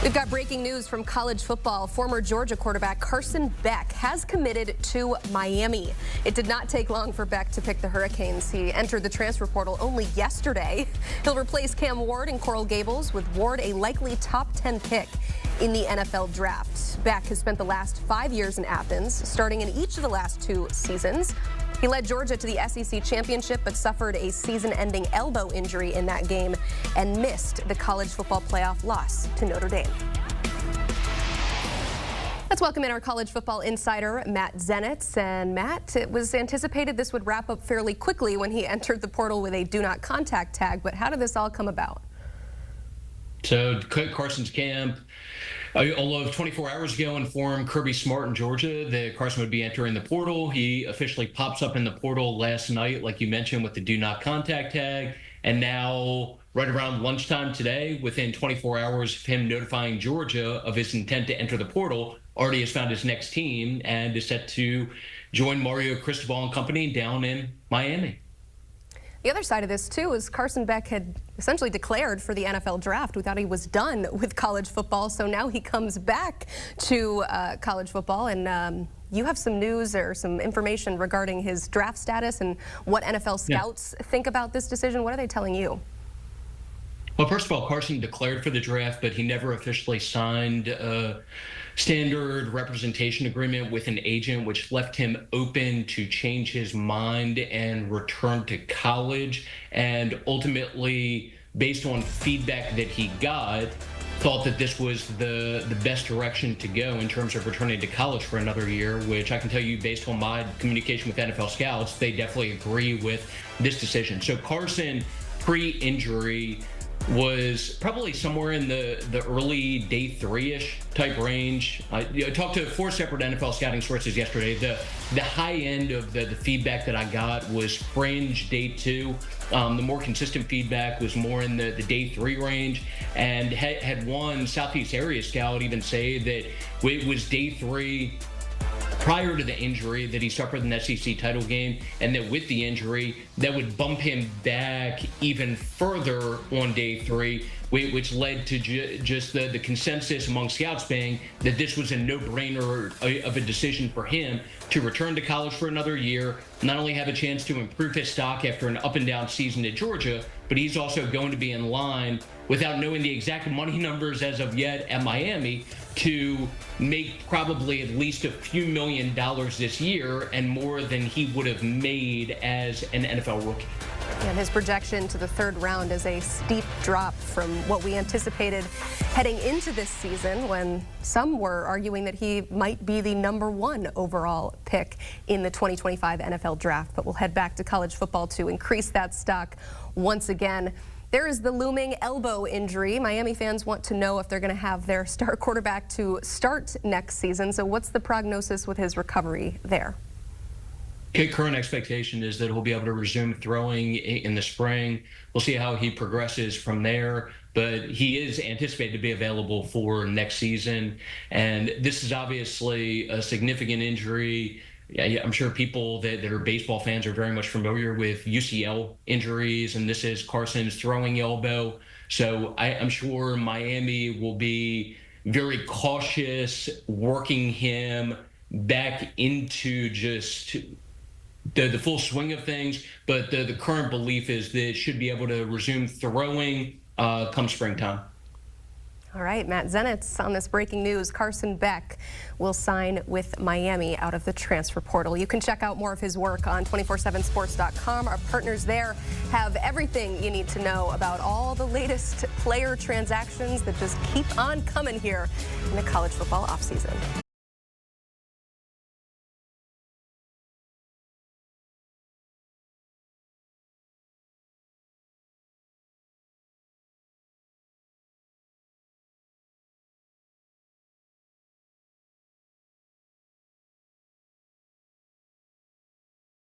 We've got breaking news from college football. Former Georgia quarterback Carson Beck has committed to Miami. It did not take long for Beck to pick the Hurricanes. He entered the transfer portal only yesterday. He'll replace Cam Ward in Coral Gables, with Ward a likely top 10 pick in the NFL draft. Beck has spent the last 5 years in Athens, starting in each of the last 2 seasons. He led Georgia to the SEC championship, but suffered a season-ending elbow injury in that game and missed the college football playoff loss to Notre Dame. Let's welcome in our college football insider, Matt Zenitz. And Matt, it was anticipated this would wrap up fairly quickly when he entered the portal with a do not contact tag, but how did this all come about? So Carson's camp, although 24 hours ago, informed Kirby Smart in Georgia that Carson would be entering the portal. He officially pops up in the portal last night, like you mentioned, with the do not contact tag. And now, right around lunchtime today, within 24 hours of him notifying Georgia of his intent to enter the portal, already has found his next team and is set to join Mario Cristobal and company down in Miami. The other side of this, too, is Carson Beck had essentially declared for the NFL draft. We thought he was done with college football, so now he comes back to college football. And you have some news or some information regarding his draft status and what NFL scouts think about this decision. What are they telling you? Well, first of all, Carson declared for the draft, but he never officially signed a standard representation agreement with an agent, which left him open to change his mind and return to college. And ultimately, based on feedback that he got, thought that this was the best direction to go in terms of returning to college for another year, which I can tell you, based on my communication with NFL scouts, they definitely agree with this decision. So Carson, pre-injury, was probably somewhere in the early day 3-ish type range. I talked to 4 separate NFL scouting sources yesterday. The high end of the feedback that I got was fringe day 2. The more consistent feedback was more in the day 3 range, and had one Southeast area scout even say that it was day 3 prior to the injury that he suffered in the SEC title game, and that with the injury, that would bump him back even further on day 3, which led to just the consensus among scouts being that this was a no-brainer of a decision for him to return to college for another year, not only have a chance to improve his stock after an up-and-down season at Georgia, but he's also going to be in line, without knowing the exact money numbers as of yet, at Miami, to make probably at least a few $1 million this year, and more than he would have made as an NFL rookie. And his projection to the 3rd round is a steep drop from what we anticipated heading into this season, when some were arguing that he might be the #1 overall pick in the 2025 NFL draft. But we'll head back to college football to increase that stock once again. There is the looming elbow injury. Miami fans want to know if they're going to have their star quarterback to start next season. So what's the prognosis with his recovery there? Current expectation is that he'll be able to resume throwing in the spring. We'll see how he progresses from there, but he is anticipated to be available for next season. And this is obviously a significant injury. I'm sure people that are baseball fans are very much familiar with UCL injuries, and this is Carson's throwing elbow. So I'm sure Miami will be very cautious working him back into just the full swing of things, but the current belief is that it should be able to resume throwing come springtime. All right, Matt Zenitz on this breaking news. Carson Beck will sign with Miami out of the transfer portal. You can check out more of his work on 247sports.com. Our partners there have everything you need to know about all the latest player transactions that just keep on coming here in the college football offseason.